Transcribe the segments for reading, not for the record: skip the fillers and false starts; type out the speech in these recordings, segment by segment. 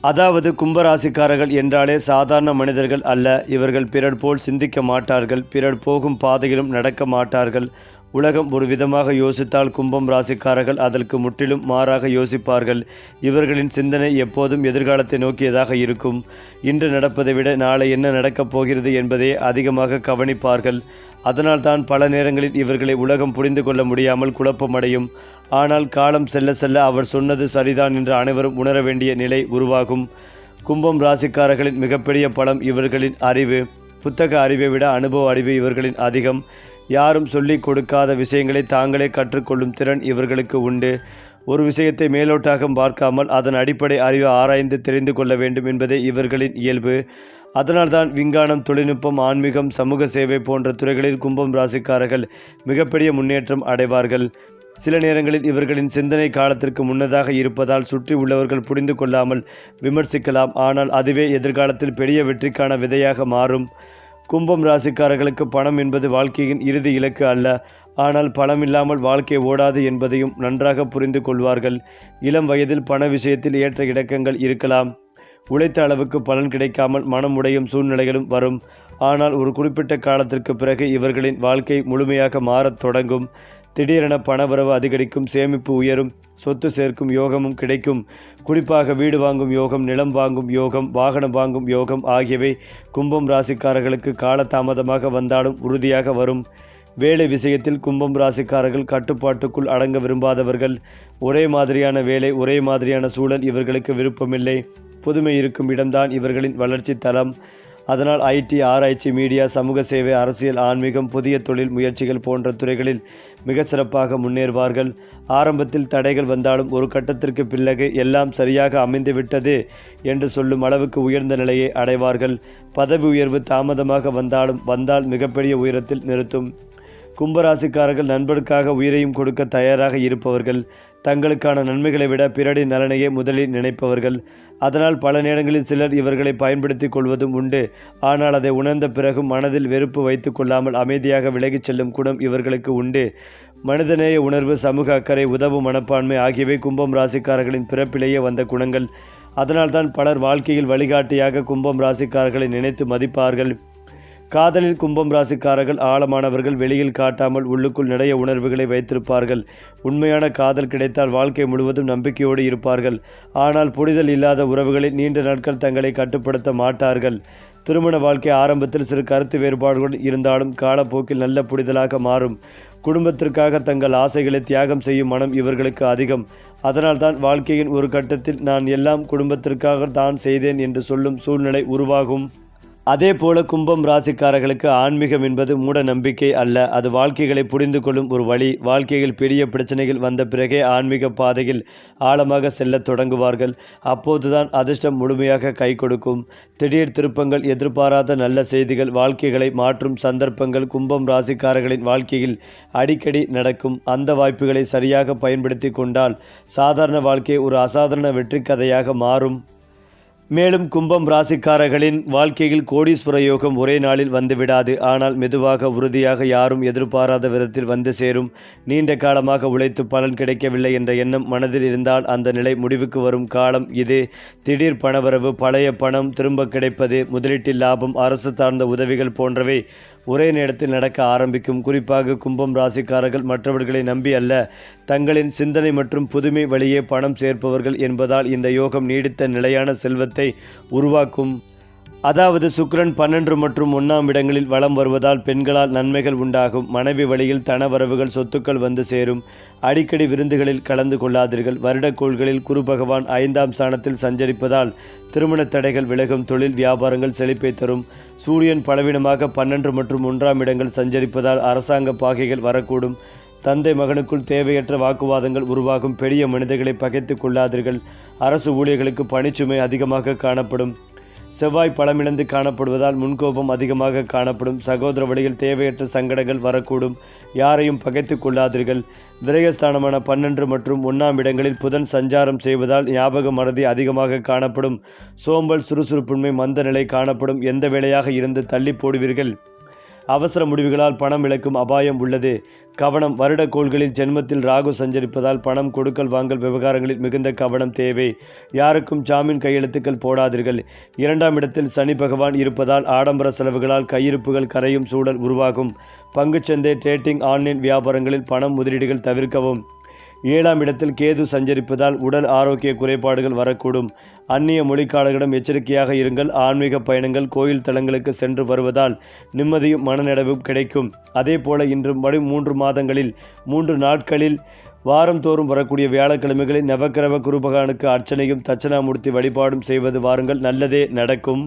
அதாவது கும்பராசிக்காரர்கள் என்றாலே சாதாரண மனிதர்கள் அல்ல. இவர்கள் பிறர் போல் சிந்திக்க மாட்டார்கள். பிறர் போகும் பாதையிலும் நடக்க மாட்டார்கள். உலகம் ஒரு விதமாக யோசித்தால் கும்பம் ராசிக்காரர்கள் அதற்கு முற்றிலும் மாறாக யோசிப்பார்கள். இவர்களின் சிந்தனை எப்போதும் எதிர்காலத்தை நோக்கியதாக இருக்கும். இன்று நடப்பதை விட நாளை என்ன நடக்கப் போகிறது என்பதை அதிகமாக கவனிப்பார்கள். அதனால்தான் பல நேரங்களில் இவர்களை உலகம் புரிந்து கொள்ள முடியாமல் குழப்பமடையும். ஆனால் காலம் செல்ல செல்ல அவர் சொன்னது சரிதான் என்று அனைவரும் உணர வேண்டிய நிலை உருவாகும். கும்பம் ராசிக்காரர்களின் மிகப்பெரிய பலம் இவர்களின் அறிவு. புத்தக அறிவை விட அனுபவ அறிவு இவர்களின் அதிகம். யாரும் சொல்லிக் கொடுக்காத விஷயங்களை தாங்களே கற்றுக்கொள்ளும் திறன் இவர்களுக்கு உண்டு. ஒரு விஷயத்தை மேலோட்டாக பார்க்காமல் அதன் அடிப்படை அறிவை ஆராய்ந்து தெரிந்து கொள்ள வேண்டும் என்பதே இவர்களின் இயல்பு. அதனால்தான் விஞ்ஞானம், தொழில்நுட்பம், ஆன்மீகம், சமூக சேவை போன்ற துறைகளில் கும்பம் ராசிக்காரர்கள் மிகப்பெரிய முன்னேற்றம் அடைவார்கள். சில நேரங்களில் இவர்களின் சிந்தனை காலத்திற்கு முன்னதாக இருப்பதால் சுற்றி உள்ளவர்கள் புரிந்து கொள்ளாமல் விமர்சிக்கலாம். ஆனால் அதுவே எதிர்காலத்தில் பெரிய வெற்றிக்கான விதையாக மாறும். கும்பம் ராசிக்காரர்களுக்கு பணம் என்பது வாழ்க்கையின் இறுதி இலக்கு அல்ல. ஆனால் பணம் இல்லாமல் வாழ்க்கை ஓடாது என்பதையும் நன்றாக புரிந்து கொள்வார்கள். இளம் வயதில் பண விஷயத்தில் ஏற்ற இறக்கங்கள் இருக்கலாம். உழைத்த அளவுக்கு பலன் கிடைக்காமல் மனம் உடையும் சூழ்நிலைகளும் வரும். ஆனால் ஒரு குறிப்பிட்ட காலத்திற்கு பிறகு இவர்களின் வாழ்க்கை முழுமையாக மாறத் தொடங்கும். திடீரென பணவரவு அதிகரிக்கும், சேமிப்பு உயரும், சொத்து சேர்க்கும் யோகமும் கிடைக்கும். குறிப்பாக வீடு வாங்கும் யோகம், நிலம் வாங்கும் யோகம், வாகனம் வாங்கும் யோகம் ஆகியவை கும்பம் ராசிக்காரர்களுக்கு காலதாமதமாக வந்தாலும் உறுதியாக வரும். வேலை விஷயத்தில் கும்பம் ராசிக்காரர்கள் கட்டுப்பாட்டுக்குள் அடங்க விரும்பாதவர்கள். ஒரே மாதிரியான வேலை, ஒரே மாதிரியான சூழல் இவர்களுக்கு விருப்பமில்லை. புதுமை இருக்கும் இடம்தான் இவர்களின் வளர்ச்சி தளம். அதனால் ஐடி, ஆராய்ச்சி, மீடியா, சமூக சேவை, அரசியல், ஆன்மீகம், புதிய தொழில் முயற்சிகள் போன்ற துறைகளில் மிக சிறப்பாக முன்னேறுவார்கள். ஆரம்பத்தில் தடைகள் வந்தாலும் ஒரு கட்டத்திற்கு பிறகு எல்லாம் சரியாக அமைந்துவிட்டது என்று சொல்லும் அளவுக்கு உயர்ந்த நிலையை அடைவார்கள். பதவி உயர்வு தாமதமாக வந்தால் மிகப்பெரிய உயரத்தில் நிறுத்தும். கும்பராசிக்காரர்கள் நண்பருக்காக உயிரையும் கொடுக்க தயாராக இருப்பவர்கள். தங்களுக்கான நன்மைகளை விட பிறரின் நலனையே முதலில் நினைப்பவர்கள். அதனால் பல நேரங்களில் சிலர் இவர்களை பயன்படுத்தி கொள்வதும் உண்டு. ஆனால் அதை உணர்ந்த பிறகும் மனதில் வெறுப்பு வைத்து கொள்ளாமல் அமைதியாக விலகிச் செல்லும் குணம் இவர்களுக்கு உண்டு. மனிதநேய உணர்வு, சமூக அக்கறை, உதவும் மனப்பான்மை ஆகியவை கும்பம் ராசிக்காரர்களின் பிறப்பிலேயே வந்த குணங்கள். அதனால்தான் பலர் வாழ்க்கையில் வழிகாட்டியாக கும்பம் ராசிக்காரர்களை நினைத்து மதிப்பார்கள். காதலில் கும்பம் ராசிக்காரர்கள் ஆழமானவர்கள். வெளியில் காட்டாமல் உள்ளுக்குள் நிறைய உணர்வுகளை வைத்திருப்பார்கள். உண்மையான காதல் கிடைத்தால் வாழ்க்கை முழுவதும் நம்பிக்கையோடு இருப்பார்கள். ஆனால் புரிதல் இல்லாத உறவுகளில் நீண்ட நாட்கள் தங்களை கட்டுப்படுத்த மாட்டார்கள். திருமண வாழ்க்கை ஆரம்பத்தில் சிறு கருத்து வேறுபாடுகள் இருந்தாலும் காலப்போக்கில் நல்ல புரிதலாக மாறும். குடும்பத்திற்காக தங்கள் ஆசைகளை தியாகம் செய்யும் மனம் இவர்களுக்கு அதிகம். அதனால்தான் வாழ்க்கையின் ஒரு கட்டத்தில் நான் எல்லாம் குடும்பத்திற்காக தான் செய்தேன் என்று சொல்லும் சூழ்நிலை உருவாகும். அதே போல கும்பம் ராசிக்காரர்களுக்கு ஆன்மீகம் என்பது மூட நம்பிக்கை அல்ல. அது வாழ்க்கைகளை புரிந்து கொள்ளும் ஒரு வழி. வாழ்க்கையில் பெரிய பிரச்சனைகள் வந்த பிறகே ஆன்மீக பாதையில் ஆழமாக செல்லத் தொடங்குவார்கள். அப்போதுதான் அதிர்ஷ்டம் முழுமையாக கை கொடுக்கும். திடீர் திருப்பங்கள், எதிர்பாராத நல்ல செய்திகள், வாழ்க்கைகளை மாற்றும் சந்தர்ப்பங்கள் கும்பம் ராசிக்காரர்களின் வாழ்க்கையில் அடிக்கடி நடக்கும். அந்த வாய்ப்புகளை சரியாக பயன்படுத்தி கொண்டால் சாதாரண வாழ்க்கை ஒரு அசாதாரண வெற்றி கதையாக மாறும். மேலும் கும்பம் ராசிக்காரர்களின் வாழ்க்கையில் கோடீஸ்வர யோகம் ஒரே நாளில் வந்துவிடாது. ஆனால் மெதுவாக, உறுதியாக, யாரும் எதிர்பாராத விதத்தில் வந்து சேரும். நீண்ட காலமாக உழைத்து பலன் கிடைக்கவில்லை என்ற எண்ணம் மனதில் இருந்தால் அந்த நிலை முடிவுக்கு வரும் காலம் இது. திடீர் பணவரவு, பழைய பணம் திரும்ப கிடைப்பது, முதலீட்டில் லாபம், அரசு சார்ந்த உதவிகள் போன்றவை ஒரே நேரத்தில் நடக்க ஆரம்பிக்கும். குறிப்பாக கும்பம் ராசிக்காரர்கள் மற்றவர்களை நம்பி அல்ல, தங்களின் சிந்தனை மற்றும் புதுமை வழியே பணம் சேர்ப்பவர்கள் என்பதால் இந்த யோகம் நீடித்த நிலையான செல்வத்தை உருவாக்கும். அதாவது சுக்கிரன் 12 மற்றும் 1ஆம் இடங்களில் வலம் வருவதால் பெண்களால் நன்மைகள் உண்டாகும். மனைவி வழியில் தனவரவுகள், சொத்துக்கள் வந்து சேரும். அடிக்கடி விருந்துகளில் கலந்து கொள்ளாதீர்கள். வருடக்கோள்களில் குரு பகவான் 5ஆம் ஸ்தானத்தில் சஞ்சரிப்பதால் திருமண தடைகள் விலகும். தொழில் வியாபாரங்கள் செழிப்பை தரும். சூரியன் பலவீனமாக 12 மற்றும் 1ஆம் இடங்கள் சஞ்சரிப்பதால் அரசாங்க பாகைகள் வரக்கூடும். தந்தை மகனுக்குள் தேவையற்ற வாக்குவாதங்கள் உருவாகும். பெரிய மனிதர்களை பகைத்து கொள்ளாதீர்கள். அரசு ஊழியர்களுக்கு பணிச்சுமை அதிகமாக காணப்படும். செவ்வாய் பலமிழந்து காணப்படுவதால் முன்கோபம் அதிகமாக காணப்படும். சகோதர வழியில் தேவையற்ற சங்கடங்கள் வரக்கூடும். யாரையும் பகைத்து கொள்ளாதீர்கள். விரயஸ்தானமான 12 மற்றும் 1ஆம் இடங்களில் புதன் சஞ்சாரம் செய்வதால் ஞாபக மறதி அதிகமாக காணப்படும். சோம்பல், சுறுசுறுப்பின்மை, மந்த நிலை காணப்படும். எந்த வேலையாக இருந்து தள்ளி போடுவீர்கள். அவசர முடிவுகளால் பணம் இழக்கும் அபாயம் உள்ளது. கவனம். வருடக்கோள்களில் ஜென்மத்தில் ராகு சஞ்சரிப்பதால் பணம் கொடுக்கல் வாங்கல் விவகாரங்களில் மிகுந்த கவனம் தேவை. யாருக்கும் ஜாமீன் கையெழுத்துக்கள் போடாதீர்கள். 2ஆம் இடத்தில் சனி பகவான் இருப்பதால் ஆடம்பர செலவுகளால் கையிருப்புகள் கரையும் சூழல் உருவாகும். பங்குச்சந்தை, ட்ரேடிங், ஆன்லைன் வியாபாரங்களில் பணம் முதலீடுகள் தவிர்க்கவும். 7ஆம் இடத்தில் கேது சஞ்சரிப்பதால் உடல் ஆரோக்கிய குறைபாடுகள் வரக்கூடும். அந்நிய மொழிக்காரர்களிடம் எச்சரிக்கையாக இருங்கள். ஆன்மீக பயணங்கள், கோயில் தலங்களுக்கு சென்று வருவதால் நிம்மதியும் மனநிறைவும் கிடைக்கும். அதேபோல இன்று 3 மாதங்களில் 3 நாட்களில் வாரந்தோறும் வரக்கூடிய வியாழக்கிழமைகளில் நவக்கிரக குருபகவானுக்கு அர்ச்சனையும் தட்சணாமூர்த்தி வழிபாடும் செய்வது வாருங்கள், நல்லதே நடக்கும்.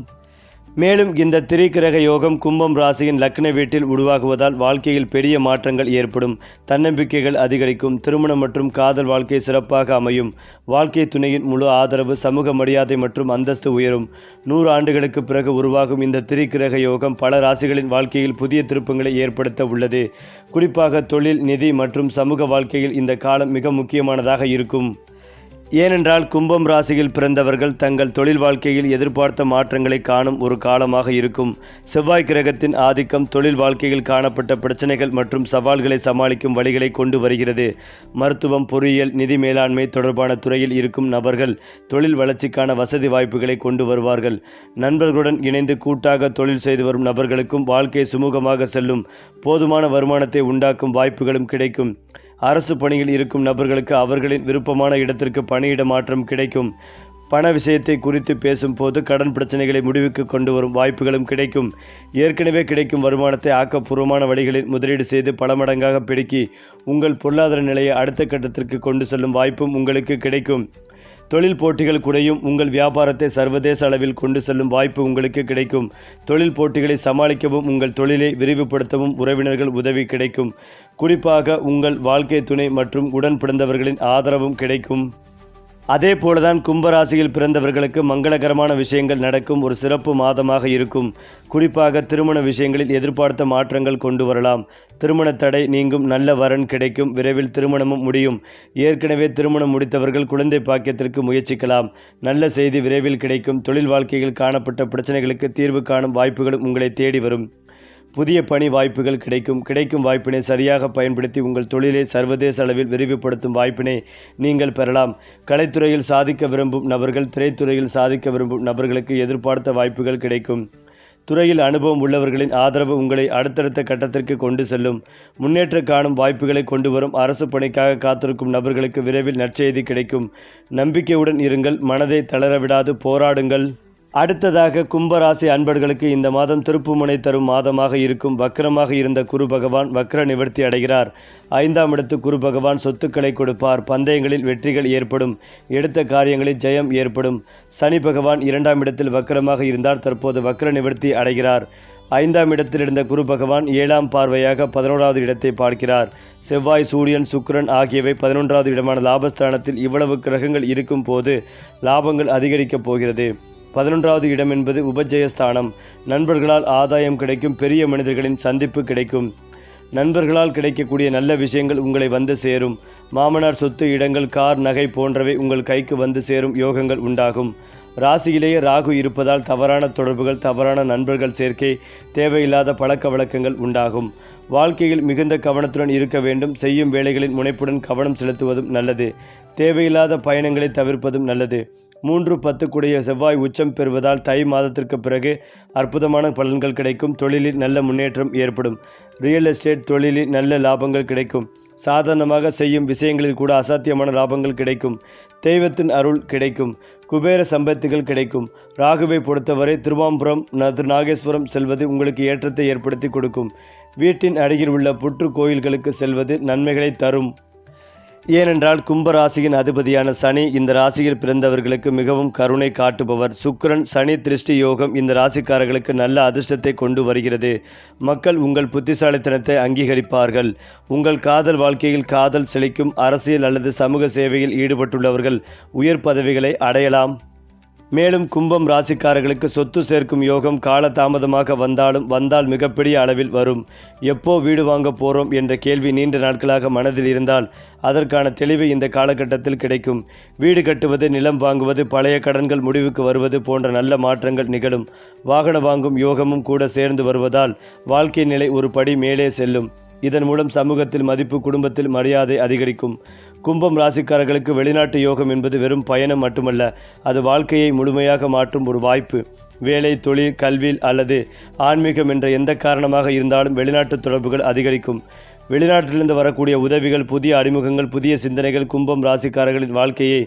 மேலும் இந்த திரிகிரக யோகம் கும்பம் ராசியின் லக்ன வீட்டில் உருவாகுவதால் வாழ்க்கையில் பெரிய மாற்றங்கள் ஏற்படும். தன்னம்பிக்கைகள் அதிகரிக்கும். திருமணம் மற்றும் காதல் வாழ்க்கை சிறப்பாக அமையும். வாழ்க்கை துணையின் முழு ஆதரவு, சமூக மரியாதை மற்றும் அந்தஸ்து உயரும். 100 ஆண்டுகளுக்கு பிறகு உருவாகும் இந்த திரிகிரக யோகம் பல ராசிகளின் வாழ்க்கையில் புதிய திருப்பங்களை ஏற்படுத்த உள்ளது. குறிப்பாக தொழில், நிதி மற்றும் சமூக வாழ்க்கையில் இந்த காலம் மிக முக்கியமானதாக இருக்கும். ஏனென்றால் கும்பம் ராசியில் பிறந்தவர்கள் தங்கள் தொழில் வாழ்க்கையில் எதிர்பார்த்த மாற்றங்களை காணும் ஒரு காலமாக இருக்கும். செவ்வாய் கிரகத்தின் ஆதிக்கம் தொழில் வாழ்க்கையில் காணப்பட்ட பிரச்சனைகள் மற்றும் சவால்களை சமாளிக்கும் வழிகளை கொண்டு வருகிறது. மருத்துவம், பொறியியல், நிதி மேலாண்மை தொடர்பான துறையில் இருக்கும் நபர்கள் தொழில் வளர்ச்சிக்கான வசதி வாய்ப்புகளை கொண்டு வருவார்கள். நண்பர்களுடன் இணைந்து கூட்டாக தொழில் செய்து வரும் நபர்களுக்கும் வாழ்க்கை சுமூகமாக செல்லும். போதுமான வருமானத்தை உண்டாக்கும் வாய்ப்புகளும் கிடைக்கும். அரசு பணியில் இருக்கும் நபர்களுக்கு அவர்களின் விருப்பமான இடத்திற்கு பணியிட மாற்றம் கிடைக்கும். பண விஷயத்தை குறித்து பேசும்போது கடன் பிரச்சனைகளை முடிவுக்கு கொண்டு வரும் வாய்ப்புகளும் கிடைக்கும். ஏற்கனவே கிடைக்கும் வருமானத்தை ஆக்கப்பூர்வமான வழிகளில் முதலீடு செய்து பல மடங்காக பெருக்கி உங்கள் பொருளாதார நிலையை அடுத்த கட்டத்திற்கு கொண்டு செல்லும் வாய்ப்பும் உங்களுக்கு கிடைக்கும். தொழில் போட்டிகள் குறையும். உங்கள் வியாபாரத்தை சர்வதேச அளவில் கொண்டு செல்லும் வாய்ப்பு உங்களுக்கு கிடைக்கும். தொழில் போட்டிகளை சமாளிக்கவும் உங்கள் தொழிலை விரிவுபடுத்தவும் உறவினர்கள் உதவி கிடைக்கும். குறிப்பாக உங்கள் வாழ்க்கை துணை மற்றும் உடன் பிறந்தவர்களின் ஆதரவும் கிடைக்கும். அதே போலதான் கும்பராசியில் பிறந்தவர்களுக்கு மங்களகரமான விஷயங்கள் நடக்கும் ஒரு சிறப்பு மாதமாக இருக்கும். குறிப்பாக திருமண விஷயங்களில் எதிர்பார்த்த மாற்றங்கள் கொண்டு வரலாம். திருமண தடை நீங்கும். நல்ல வரன் கிடைக்கும். விரைவில் திருமணமும் முடியும். ஏற்கனவே திருமணம் முடித்தவர்கள் குழந்தை பாக்கியத்திற்கு முயற்சிக்கலாம். நல்ல செய்தி விரைவில் கிடைக்கும். தொழில் வாழ்க்கையில் காணப்பட்ட பிரச்சனைகளுக்கு தீர்வு காணும் வாய்ப்புகளும் உங்களை தேடி வரும். புதிய பணி வாய்ப்புகள் கிடைக்கும் வாய்ப்பினை சரியாக பயன்படுத்தி உங்கள் தொழிலை சர்வதேச அளவில் விரிவுபடுத்தும் வாய்ப்பினை நீங்கள் பெறலாம். கலைத்துறையில் சாதிக்க விரும்பும் நபர்கள், திரைத்துறையில் சாதிக்க விரும்பும் நபர்களுக்கு எதிர்பார்த்த வாய்ப்புகள் கிடைக்கும். துறையில் அனுபவம் உள்ளவர்களின் ஆதரவு உங்களை அடுத்தடுத்த கட்டத்திற்கு கொண்டு செல்லும். முன்னேற்ற காணும் வாய்ப்புகளை கொண்டு வரும். அரசு பணிக்காக காத்திருக்கும் நபர்களுக்கு விரைவில் நற்செய்தி கிடைக்கும். நம்பிக்கையுடன் இருங்கள். மனதை தளரவிடாது போராடுங்கள். அடுத்ததாக கும்பராசி அன்பர்களுக்கு இந்த மாதம் திருப்புமுனை தரும் மாதமாக இருக்கும். வக்ரமாக இருந்த குரு பகவான் வக்ர நிவர்த்தி அடைகிறார். 5ஆம் இடத்து குரு பகவான் சொத்துக்களை கொடுப்பார். பந்தயங்களில் வெற்றிகள் ஏற்படும். எடுத்த காரியங்களில் ஜெயம் ஏற்படும். சனி பகவான் 2ஆம் இடத்தில் வக்ரமாக இருந்தார். தற்போது வக்ர நிவர்த்தி அடைகிறார். 5ஆம் இடத்தில் இருந்த குரு பகவான் 7ஆம் பார்வையாக 11வது இடத்தை பார்க்கிறார். செவ்வாய், சூரியன், சுக்கிரன் ஆகியவை 11வது இடமான லாபஸ்தானத்தில் இவ்வளவு கிரகங்கள் இருக்கும் போது லாபங்கள் அதிகரிக்கப் போகிறது. 11வது இடம் என்பது உபஜயஸ்தானம். நண்பர்களால் ஆதாயம் கிடைக்கும். பெரிய மனிதர்களின் சந்திப்பு கிடைக்கும். நண்பர்களால் கிடைக்கக்கூடிய நல்ல விஷயங்கள் உங்களை வந்து சேரும். மாமனார் சொத்து, இடங்கள், கார், நகை போன்றவை உங்கள் கைக்கு வந்து சேரும் யோகங்கள் உண்டாகும். ராசியிலேயே ராகு இருப்பதால் தவறான தொடர்புகள், தவறான நண்பர்கள் சேர்க்கை, தேவையில்லாத பழக்க வழக்கங்கள் உண்டாகும். வாழ்க்கையில் மிகுந்த கவனத்துடன் இருக்க வேண்டும். செய்யும் வேலைகளின் முனைப்புடன் கவனம் செலுத்துவதும் நல்லது. தேவையில்லாத பயணங்களை தவிர்ப்பதும் நல்லது. 3-10 கூடிய செவ்வாய் உச்சம் பெறுவதால் தை மாதத்திற்கு பிறகு அற்புதமான பலன்கள் கிடைக்கும். தொழிலில் நல்ல முன்னேற்றம் ஏற்படும். ரியல் எஸ்டேட் தொழிலில் நல்ல லாபங்கள் கிடைக்கும். சாதாரணமாக செய்யும் விஷயங்களில் கூட அசாத்தியமான லாபங்கள் கிடைக்கும். தெய்வத்தின் அருள் கிடைக்கும். குபேர சம்பத்துகள் கிடைக்கும். ராகுவை பொறுத்தவரை திருவாம்புரம், நாகேஸ்வரம் செல்வது உங்களுக்கு ஏற்றத்தை ஏற்படுத்தி கொடுக்கும். வீட்டின் அருகில் உள்ள புற்று கோயில்களுக்கு செல்வது நன்மைகளை தரும். ஏனென்றால் கும்பராசியின் அதிபதியான சனி இந்த ராசியில் பிறந்தவர்களுக்கு மிகவும் கருணை காட்டுபவர். சுக்கிரன் சனி திருஷ்டி யோகம் இந்த ராசிக்காரர்களுக்கு நல்ல அதிர்ஷ்டத்தை கொண்டு வருகிறது. மக்கள் உங்கள் புத்திசாலித்தனத்தை அங்கீகரிப்பார்கள். உங்கள் காதல் வாழ்க்கையில் காதல் செழிக்கும். அரசியல் அல்லது சமூக சேவையில் ஈடுபட்டுள்ளவர்கள் உயர் பதவிகளை அடையலாம். மேலும் கும்பம் ராசிக்காரர்களுக்கு சொத்து சேர்க்கும் யோகம் காலதாமதமாக வந்தால் மிகப்பெரிய அளவில் வரும். எப்போ வீடு வாங்க போகிறோம் என்ற கேள்வி நீண்ட நாட்களாக மனதில் இருந்தால் அதற்கான தெளிவு இந்த காலகட்டத்தில் கிடைக்கும். வீடு கட்டுவது, நிலம் வாங்குவது, பழைய கடன்கள் முடிவுக்கு வருவது போன்ற நல்ல மாற்றங்கள் நிகழும். வாகன வாங்கும் யோகமும் கூட சேர்ந்து வருவதால் வாழ்க்கை நிலை ஒரு படி மேலே செல்லும். இதன் மூலம் சமூகத்தில் மதிப்பு, குடும்பத்தில் மரியாதை அதிகரிக்கும். கும்பம் ராசிக்காரர்களுக்கு வெளிநாட்டு யோகம் என்பது வெறும் பயணம் மட்டுமல்ல, அது வாழ்க்கையை முழுமையாக மாற்றும் ஒரு வாய்ப்பு. வேலை, தொழில், கல்வி அல்லது ஆன்மீகம் என்ற எந்த காரணமாக இருந்தாலும் வெளிநாட்டு தொடர்புகள் அதிகரிக்கும். வெளிநாட்டிலிருந்து வரக்கூடிய உதவிகள், புதிய அறிமுகங்கள், புதிய சிந்தனைகள் கும்பம் ராசிக்காரர்களின் வாழ்க்கையை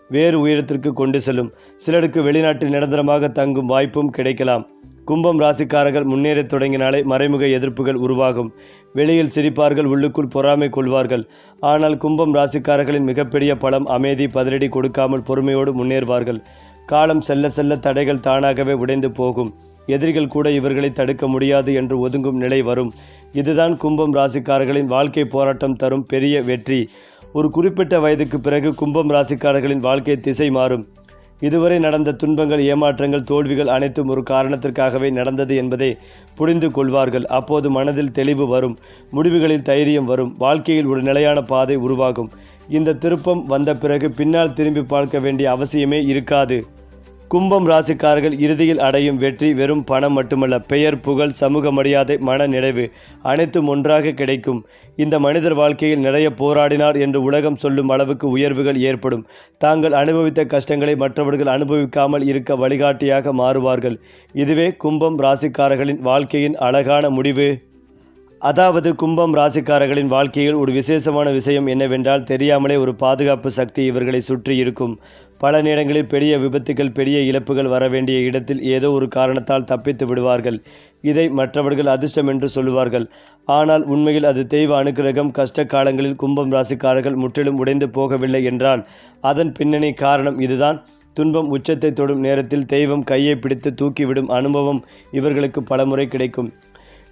வேறு உயரத்திற்கு கொண்டு செல்லும். சிலருக்கு வெளிநாட்டில் நிரந்தரமாக தங்கும் வாய்ப்பும் கிடைக்கலாம். கும்பம் ராசிக்காரர்கள் முன்னேறத் தொடங்கினாலே மறைமுக எதிர்ப்புகள் உருவாகும். வெளியில் சிரிப்பார்கள், உள்ளுக்குள் பொறாமை கொள்வார்கள். ஆனால் கும்பம் ராசிக்காரர்களின் மிகப்பெரிய பலம் அமைதி. பதிலடி கொடுக்காமல் பொறுமையோடு முன்னேறுவார்கள். காலம் செல்ல செல்ல தடைகள் தானாகவே உடைந்து போகும். எதிரிகள் கூட இவர்களை தடுக்க முடியாது என்று ஒதுங்கும் நிலை வரும். இதுதான் கும்பம் ராசிக்காரர்களின் வாழ்க்கை போராட்டம் தரும் பெரிய வெற்றி. ஒரு குறிப்பிட்ட வயதுக்கு பிறகு கும்பம் ராசிக்காரர்களின் வாழ்க்கை திசை மாறும். இதுவரை நடந்த துன்பங்கள், ஏமாற்றங்கள், தோல்விகள் அனைத்தும் ஒரு காரணத்திற்காகவே நடந்தது என்பதை புரிந்து கொள்வார்கள். அப்போது மனதில் தெளிவு வரும், முடிவுகளில் தைரியம் வரும், வாழ்க்கையில் ஒரு நிலையான பாதை உருவாகும். இந்த திருப்பம் வந்த பிறகு பின்னால் திரும்பி பார்க்க வேண்டிய அவசியமே இருக்காது. கும்பம் ராசிக்காரர்கள் இறுதியில் அடையும் வெற்றி வெறும் பணம் மட்டுமல்ல, பெயர், புகழ், சமூக மரியாதை, மன நிறைவு அனைத்தும் ஒன்றாக கிடைக்கும். இந்த மனிதர் வாழ்க்கையில் நிறைய போராடினார் என்று உலகம் சொல்லும் அளவுக்கு உயர்வுகள் ஏற்படும். தாங்கள் அனுபவித்த கஷ்டங்களை மற்றவர்கள் அனுபவிக்காமல் இருக்க வழிகாட்டியாக மாறுவார்கள். இதுவே கும்பம் ராசிக்காரர்களின் வாழ்க்கையின் அழகான முடிவு. அதாவது கும்பம் ராசிக்காரர்களின் வாழ்க்கையில் ஒரு விசேஷமான விஷயம் என்னவென்றால், தெரியாமலே ஒரு பாதுகாப்பு சக்தி இவர்களை சுற்றி இருக்கும். பல நேரங்களில் பெரிய விபத்துகள், பெரிய இழப்புகள் வரவேண்டிய இடத்தில் ஏதோ ஒரு காரணத்தால் தப்பித்து விடுவார்கள். இதை மற்றவர்கள் அதிர்ஷ்டம் என்று சொல்லுவார்கள். ஆனால் உண்மையில் அது தெய்வ அனுக்கிரகம். கஷ்ட காலங்களில் கும்பம் ராசிக்காரர்கள் முற்றிலும் உடைந்து போகவில்லை என்றால் அதன் பின்னணி காரணம் இதுதான். துன்பம் உச்சத்தை தொடும் நேரத்தில் தெய்வம் கையை பிடித்து தூக்கிவிடும் அனுபவம் இவர்களுக்கு பலமுறை கிடைக்கும்.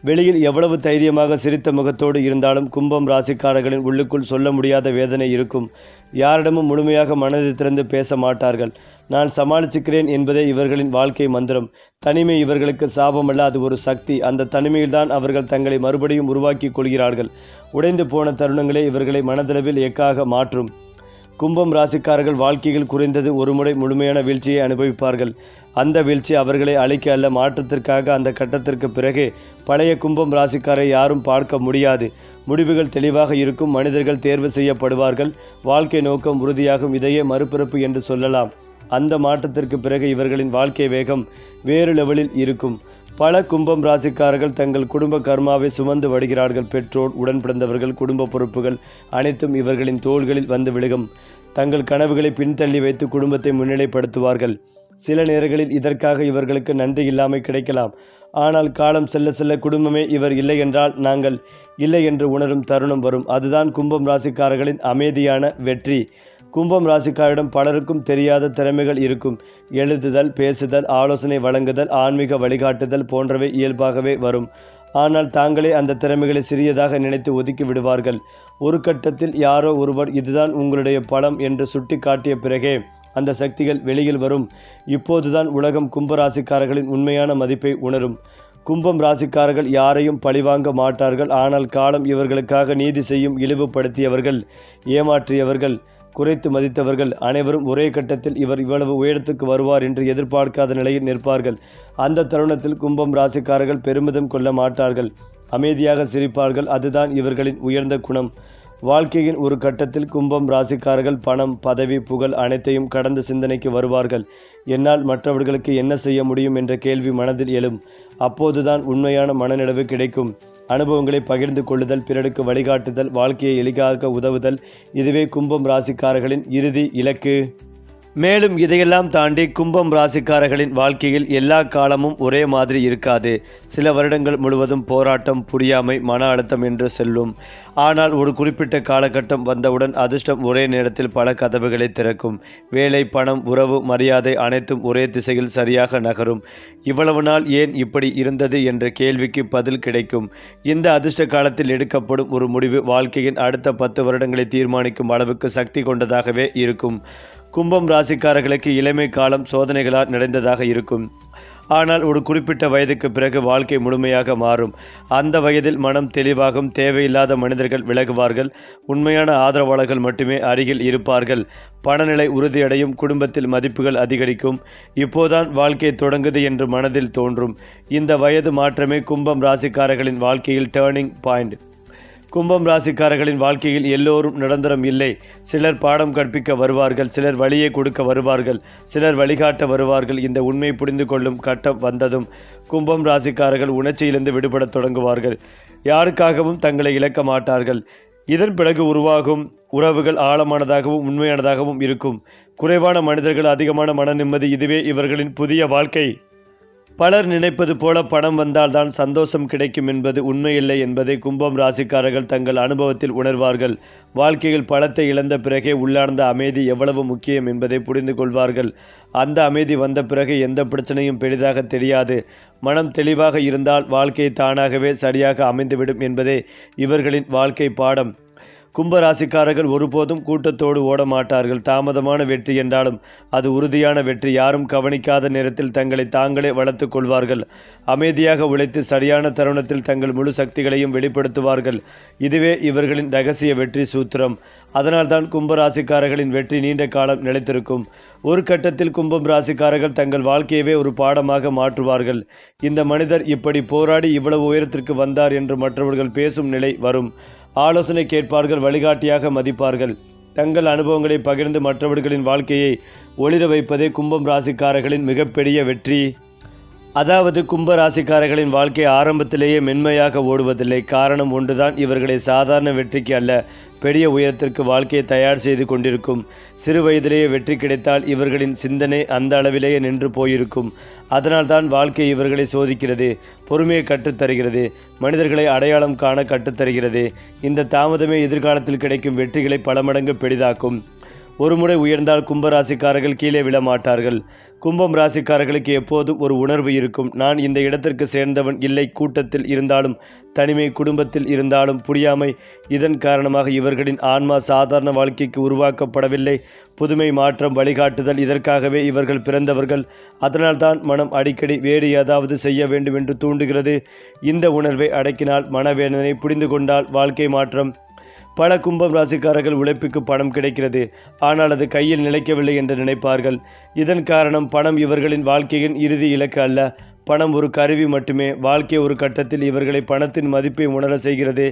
வெளியில் எவ்வளவு தைரியமாக சிரித்த முகத்தோடு இருந்தாலும் கும்பம் ராசிக்காரர்களின் உள்ளுக்குள் சொல்ல முடியாத வேதனை இருக்கும். யாரிடமும் முழுமையாக மனதை திறந்து பேச மாட்டார்கள். நான் சமாளிச்சுக்கிறேன் என்பதே இவர்களின் வாழ்க்கை மந்திரம். தனிமை இவர்களுக்கு சாபமல்ல, அது ஒரு சக்தி. அந்த தனிமையில்தான் அவர்கள் தங்களை மறுபடியும் உருவாக்கி கொள்கிறார்கள். உடைந்து போன தருணங்களே இவர்களை மனதளவில் எக்காக மாற்றும். கும்பம் ராசிக்காரர்கள் வாழ்க்கையில் குறைந்தது ஒரு முறை முழுமையான வீழ்ச்சியை அனுபவிப்பார்கள். அந்த வீழ்ச்சி அவர்களை அழிக்க அல்ல, மாற்றத்திற்காக. அந்த கட்டத்திற்கு பிறகு பழைய கும்பம் ராசிக்காரை யாரும் பார்க்க முடியாது. முடிவுகள் தெளிவாக இருக்கும். மனிதர்கள் தேர்வு செய்யப்படுவார்கள். வாழ்க்கை நோக்கம் உறுதியாகும். இதையே மறுபிறப்பு என்று சொல்லலாம். அந்த மாற்றத்திற்கு பிறகு இவர்களின் வாழ்க்கை வேகம் வேறு லெவலில் இருக்கும். பல கும்பம் ராசிக்காரர்கள் தங்கள் குடும்ப கர்மாவை சுமந்து வருகிறார்கள். பெற்றோர், உடன் பிறந்தவர்கள், குடும்ப பொறுப்புகள் அனைத்தும் இவர்களின் தோள்களில் வந்து விழுகும். தங்கள் கனவுகளை பின்தள்ளி வைத்து குடும்பத்தை முன்னிலைப்படுத்துவார்கள். சில நேரங்களில் இதற்காக இவர்களுக்கு நன்றி இல்லாமல் கிடைக்கலாம். ஆனால் காலம் செல்ல செல்ல குடும்பமே இவர் இல்லை என்றால் நாங்கள் இல்லை என்று உணரும் தருணம் வரும். அதுதான் கும்பம் ராசிக்காரர்களின் அமைதியான வெற்றி. கும்பம் ராசிக்காரிடம் பலருக்கும் தெரியாத திறமைகள் இருக்கும். எழுதுதல், பேசுதல், ஆலோசனை வழங்குதல், ஆன்மீக வழிகாட்டுதல் போன்றவை இயல்பாகவே வரும். ஆனால் தாங்களே அந்த திறமைகளை சிறியதாக நினைத்து ஒதுக்கி விடுவார்கள். ஒரு கட்டத்தில் யாரோ ஒருவர் இதுதான் உங்களுடைய பலம் என்று சுட்டி காட்டிய பிறகே அந்த சக்திகள் வெளியில் வரும். இப்போதுதான் உலகம் கும்பராசிக்காரர்களின் உண்மையான மதிப்பை உணரும். கும்பம் ராசிக்காரர்கள் யாரையும் பழிவாங்க மாட்டார்கள். ஆனால் காலம் இவர்களுக்காக நீதி செய்யும். இழிவுபடுத்தியவர்கள், ஏமாற்றியவர்கள், குறைத்து மதித்தவர்கள் அனைவரும் ஒரே கட்டத்தில் இவர் இவ்வளவு உயரத்துக்கு வருவார் என்று எதிர்பார்க்காத நிலையில் நிற்பார்கள். அந்த தருணத்தில் கும்பம் ராசிக்காரர்கள் பெருமிதம் கொள்ள மாட்டார்கள். அமைதியாக சிரிப்பார்கள். அதுதான் இவர்களின் உயர்ந்த குணம். வாழ்க்கையின் ஒரு கட்டத்தில் கும்பம் ராசிக்காரர்கள் பணம், பதவி, புகழ் அனைத்தையும் கடந்த சிந்தனைக்கு வருவார்கள். என்னால் மற்றவர்களுக்கு என்ன செய்ய முடியும் என்ற கேள்வி மனதில் எழும். அப்போதுதான் உண்மையான மனநிறைவு கிடைக்கும். அனுபவங்களை பகிர்ந்து கொள்ளுதல், பிறருக்கு வழிகாட்டுதல், வாழ்க்கையை எளிதாக்க உதவுதல், இதுவே கும்பம் ராசிக்காரர்களின் இறுதி இலக்கு. மேலும் இதையெல்லாம் தாண்டி கும்பம் ராசிக்காரர்களின் வாழ்க்கையில் எல்லா காலமும் ஒரே மாதிரி இருக்காது. சில வருடங்கள் முழுவதும் போராட்டம், புரியாமை, மன அழுத்தம் என்று செல்லும். ஆனால் ஒரு குறிப்பிட்ட காலகட்டம் வந்தவுடன் அதிர்ஷ்டம் ஒரே நேரத்தில் பல கதவுகளை திறக்கும். வேலை, பணம், உறவு, மரியாதை அனைத்தும் ஒரே திசையில் சரியாக நகரும். இவ்வளவு நாள் ஏன் இப்படி இருந்தது என்ற கேள்விக்கு பதில் கிடைக்கும். இந்த அதிர்ஷ்ட காலத்தில் எடுக்கப்படும் ஒரு முடிவு வாழ்க்கையின் அடுத்த 10 வருடங்களை தீர்மானிக்கும் அளவுக்கு சக்தி கொண்டதாகவே இருக்கும். கும்பம் ராசிக்காரர்களுக்கு இளமை காலம் சோதனைகளால் நிறைந்ததாக இருக்கும். ஆனால் ஒரு குறிப்பிட்ட வயதுக்கு பிறகு வாழ்க்கை முழுமையாக மாறும். அந்த வயதில் மனம் தெளிவாகும். தேவையில்லாத மனிதர்கள் விலகுவார்கள். உண்மையான ஆதரவாளர்கள் மட்டுமே அருகில் இருப்பார்கள். பணநிலை உறுதியடையும். குடும்பத்தில் மதிப்புகள் அதிகரிக்கும். இப்போதான் வாழ்க்கை தொடங்குது என்று மனதில் தோன்றும். இந்த வயது மாற்றமே கும்பம் ராசிக்காரர்களின் வாழ்க்கையில் டேர்னிங் பாயிண்ட். கும்பம் ராசிக்காரர்களின் வாழ்க்கையில் எல்லோரும் நிரந்தரம் இல்லை. சிலர் பாடம் கற்பிக்க வருவார்கள், சிலர் வழியை கொடுக்க வருவார்கள், சிலர் வழிகாட்ட வருவார்கள். இந்த உண்மை புரிந்து கொள்ளும் கட்டம் வந்ததும் கும்பம் ராசிக்காரர்கள் உணர்ச்சியிலிருந்து விடுபடத் தொடங்குவார்கள். யாருக்காகவும் தங்களை இழக்க மாட்டார்கள். இதன் பிறகு உருவாகும் உறவுகள் ஆழமானதாகவும் உண்மையானதாகவும் இருக்கும். குறைவான மனிதர்கள், அதிகமான மன நிம்மதி. இதுவே இவர்களின் புதிய வாழ்க்கை. பலர் நினைப்பது போல பணம் வந்தால்தான் சந்தோஷம் கிடைக்கும் என்பது உண்மையில்லை என்பதை கும்பம் ராசிக்காரர்கள் தங்கள் அனுபவத்தில் உணர்வார்கள். வாழ்க்கையில் பலத்தை இழந்த பிறகே உள்ளார்ந்த அமைதி எவ்வளவு முக்கியம் என்பதை புரிந்து கொள்வார்கள். அந்த அமைதி வந்த பிறகு எந்த பிரச்சனையும் பெரிதாக தெரியாது. மனம் தெளிவாக இருந்தால் வாழ்க்கை தானாகவே சரியாக அமைந்துவிடும் என்பதே இவர்களின் வாழ்க்கை பாடம். கும்பராசிக்காரர்கள் ஒருபோதும் கூட்டத்தோடு ஓட மாட்டார்கள். தாமதமான வெற்றி என்றாலும் அது உறுதியான வெற்றி. யாரும் கவனிக்காத நேரத்தில் தங்களை தாங்களே வளர்த்து கொள்வார்கள். அமைதியாக உழைத்து சரியான தருணத்தில் தங்கள் முழு சக்திகளையும் வெளிப்படுத்துவார்கள். இதுவே இவர்களின் இரகசிய வெற்றி சூத்திரம். அதனால்தான் கும்பராசிக்காரர்களின் வெற்றி நீண்ட காலம் நிலைத்திருக்கும். ஒரு கட்டத்தில் கும்பம் ராசிக்காரர்கள் தங்கள் வாழ்க்கையவே ஒரு பாடமாக மாற்றுவார்கள். இந்த மனிதர் இப்படி போராடி இவ்வளவு உயரத்திற்கு வந்தார் என்று மற்றவர்கள் பேசும் நிலை வரும். ஆலோசனை கேட்பார்கள், வழிகாட்டியாக மதிப்பார்கள். தங்கள் அனுபவங்களை பகிர்ந்து மற்றவர்களின் வாழ்க்கையை ஒளிர வைப்பதே கும்பம் ராசிக்காரர்களின் மிகப்பெரிய வெற்றி. அதாவது கும்ப ராசிக்காரர்களின் வாழ்க்கை ஆரம்பத்திலேயே மென்மையாக ஓடுவதில்லை. காரணம் ஒன்றுதான், இவர்களை சாதாரண வெற்றிக்கு அல்ல, பெரிய உயரத்திற்கு வாழ்க்கையை தயார் செய்து கொண்டிருக்கும். சிறு வயதிலேயே வெற்றி கிடைத்தால் இவர்களின் சிந்தனை அந்த அளவிலேயே நின்று போயிருக்கும். அதனால்தான் வாழ்க்கை இவர்களை சோதிக்கிறது, பொறுமையை கற்றுத்தருகிறது, மனிதர்களை அடையாளம் காண கற்றுத்தருகிறது. இந்த தாமதமே எதிர்காலத்தில் கிடைக்கும் வெற்றிகளை பல மடங்கு பெரிதாக்கும். ஒருமுறை உயர்ந்தால் கும்பராசிக்காரர்கள் கீழே விழ மாட்டார்கள். கும்பம் ராசிக்காரர்களுக்கு எப்போதும் ஒரு உணர்வு இருக்கும். நான் இந்த இடத்திற்கு சேர்ந்தவன் இல்லை. கூட்டத்தில் இருந்தாலும் தனிமை, குடும்பத்தில் இருந்தாலும் புரியாமை. இதன் காரணமாக இவர்களின் ஆன்மா சாதாரண வாழ்க்கைக்கு உருவாக்கப்படவில்லை. புதுமை, மாற்றம், வழிகாட்டுதல், இதற்காகவே இவர்கள் பிறந்தவர்கள். அதனால்தான் மனம் அடிக்கடி வேறு ஏதாவது செய்ய வேண்டும் என்று தூண்டுகிறது. இந்த உணர்வை அடக்கினால், மனவேதனை புரிந்து கொண்டால் வாழ்க்கை மாற்றம். பல கும்பம் ராசிக்காரர்கள் உழைப்புக்கு பணம் கிடைக்கிறது, ஆனால் அது கையில் நிலைக்கவில்லை என்று நினைப்பார்கள். இதன் காரணம், பணம் இவர்களின் வாழ்க்கையின் இறுதி இலக்கு அல்ல. பணம் ஒரு கருவி மட்டுமே. வாழ்க்கை ஒரு கட்டத்தில் இவர்களை பணத்தின் மதிப்பை உணர செய்கிறது.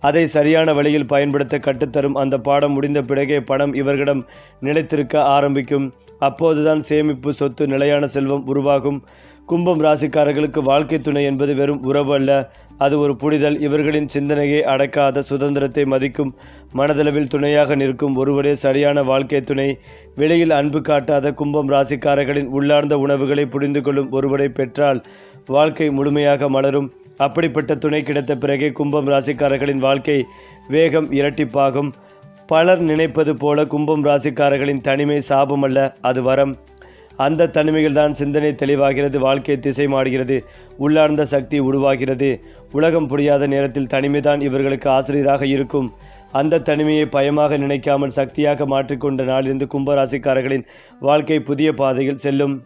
அதை சரியான வழியில் பயன்படுத்த கற்றுத்தரும். அந்த பாடம் முடிந்த பிறகே பணம் இவர்களிடம் நிலைத்திருக்க ஆரம்பிக்கும். அப்போதுதான் சேமிப்பு, சொத்து, நிலையான செல்வம் உருவாகும். கும்பம் ராசிக்காரர்களுக்கு வாழ்க்கை துணை என்பது வெறும் உறவு அல்ல, அது ஒரு புரிதல். இவர்களின் சிந்தனையை அடக்காத, சுதந்திரத்தை மதிக்கும், மனதளவில் துணையாக நிற்கும் ஒருவரே சரியான வாழ்க்கை துணை. வெளியில் அன்பு காட்டாத கும்பம் ராசிக்காரர்களின் உள்ளார்ந்த உணவுகளை புரிந்து கொள்ளும் ஒருவரை பெற்றால் வாழ்க்கை முழுமையாக மலரும். அப்படிப்பட்ட துணை கிடைத்த பிறகே கும்பம் ராசிக்காரர்களின் வாழ்க்கை வேகம் இரட்டிப்பாகும். பலர் நினைப்பது போல கும்பம் ராசிக்காரர்களின் தனிமை சாபம் அல்ல, அது வரம். அந்த தனிமையில்தான் சிந்தனை தெளிவாகிறது, வாழ்க்கை திசை மாறுகிறது, உள்ளார்ந்த சக்தி உருவாகிறது. உலகம் புரியாத நேரத்தில் தனிமைதான் இவர்களுக்கு ஆசிரியராக இருக்கும். அந்த தனிமையை பயமாக நினைக்காமல் சக்தியாக மாற்றிக்கொண்ட நாளிலிருந்து கும்பராசிக்காரர்களின் வாழ்க்கை புதிய பாதையில் செல்லும்.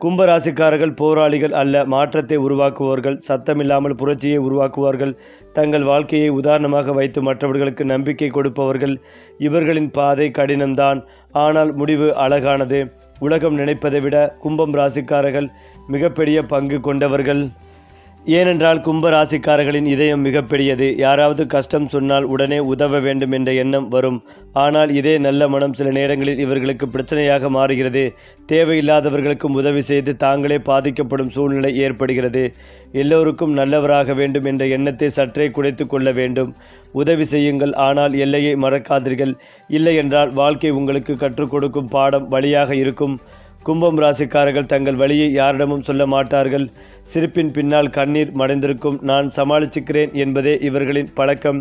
கும்பராசிக்காரர்கள் போராளிகள் அல்ல, மாற்றத்தை உருவாக்குவார்கள். சத்தமில்லாமல் புரட்சியை உருவாக்குவார்கள். தங்கள் வாழ்க்கையை உதாரணமாக வைத்து மற்றவர்களுக்கு நம்பிக்கை கொடுப்பவர்கள். இவர்களின் பாதை கடினம்தான், ஆனால் முடிவு அழகானது. உலகம் நினைப்பதை விட கும்பம் ராசிக்காரர்கள் மிகப்பெரிய பங்கு கொண்டவர்கள். ஏனென்றால் கும்ப ராசிக்காரர்களின் இதயம் மிகப்பெரியது. யாராவது கஷ்டம் சொன்னால் உடனே உதவ வேண்டும் என்ற எண்ணம் வரும். ஆனால் இதே நல்ல மனம் சில நேரங்களில் இவர்களுக்கு பிரச்சனையாக மாறுகிறது. தேவையில்லாதவர்களுக்கும் உதவி செய்து தாங்களே பாதிக்கப்படும் சூழ்நிலை ஏற்படுகிறது. எல்லோருக்கும் நல்லவராக வேண்டும் என்ற எண்ணத்தை சற்றே குறைத்து கொள்ள வேண்டும். உதவி செய்யுங்கள், ஆனால் எல்லையை மறக்காதீர்கள். இல்லை என்றால் வாழ்க்கை உங்களுக்கு கற்றுக் கொடுக்கும் பாடம் வழியாக இருக்கும். கும்பம் ராசிக்காரர்கள் தங்கள் வழியை யாரிடமும் சொல்ல மாட்டார்கள். சிரிப்பின் பின்னால் கண்ணீர் மறைந்திருக்கும். நான் சமாளிச்சுக்கிறேன் என்பதே இவர்களின் பழக்கம்.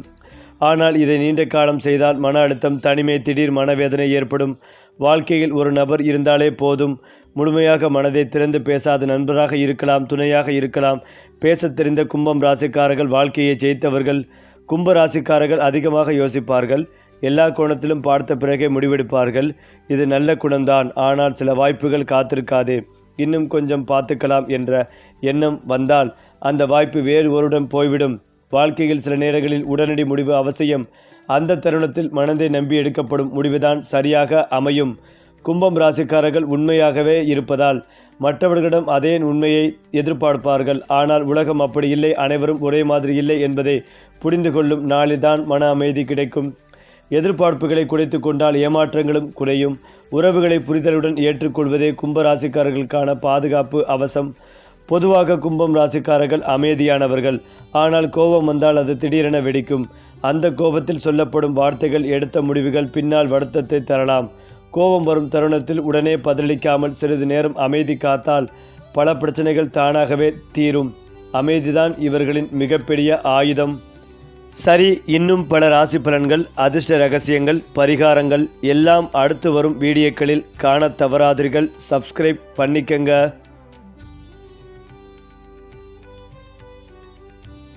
ஆனால் இதை நீண்ட காலம் செய்தால் மன அழுத்தம், தனிமை, திடீர் மனவேதனை ஏற்படும். வாழ்க்கையில் ஒரு நபர் இருந்தாலே போதும். முழுமையாக மனதை திறந்து பேசாத நண்பராக இருக்கலாம், துணையாக இருக்கலாம். பேசத் தெரிந்த கும்பம் ராசிக்காரர்கள் வாழ்க்கையை ஜெயித்தவர்கள். கும்ப ராசிக்காரர்கள் அதிகமாக யோசிப்பார்கள். எல்லா கோணத்திலும் பார்த்த பிறகே முடிவெடுப்பார்கள். இது நல்ல குணம்தான், ஆனால் சில வாய்ப்புகள் காத்திருக்காது. இன்னும் கொஞ்சம் பார்த்துக்கலாம் என்ற எண்ணம் வந்தால் அந்த வாய்ப்பு வேறு ஒருடன் போய்விடும். வாழ்க்கையில் சில நேரங்களில் உடனடி முடிவு அவசியம். அந்த தருணத்தில் மனதை நம்பி எடுக்கப்படும் முடிவுதான் சரியாக அமையும். கும்பம் ராசிக்காரர்கள் உண்மையாகவே இருப்பதால் மற்றவர்களிடம் அதே உண்மையை எதிர்பார்ப்பார்கள். ஆனால் உலகம் அப்படி இல்லை, அனைவரும் ஒரே மாதிரி இல்லை என்பதை புரிந்து கொள்ளும் நாளில்தான் மன அமைதி கிடைக்கும். எதிர்பார்ப்புகளை குறைத்து கொண்டால் ஏமாற்றங்களும் குறையும். உறவுகளை புரிதலுடன் ஏற்றுக்கொள்வதே கும்ப ராசிக்காரர்களுக்கான பாதுகாப்பு அவசம். பொதுவாக கும்பம் ராசிக்காரர்கள் அமைதியானவர்கள். ஆனால் கோபம் வந்தால் அது திடீரென வெடிக்கும். அந்த கோபத்தில் சொல்லப்படும் வார்த்தைகள், எடுத்த முடிவுகள் பின்னால் வருத்தத்தை தரலாம். கோபம் வரும் தருணத்தில் உடனே பதிலளிக்காமல் சிறிது நேரம் அமைதி காத்தால் பல பிரச்சனைகள் தானாகவே தீரும். அமைதிதான் இவர்களின் மிகப்பெரிய ஆயுதம். சரி, இன்னும் பல ராசி பலன்கள், அதிர்ஷ்ட ரகசியங்கள், பரிகாரங்கள் எல்லாம் அடுத்து வரும் வீடியோக்களில் காண தவறாதீர்கள். சப்ஸ்கிரைப் பண்ணிக்கங்க.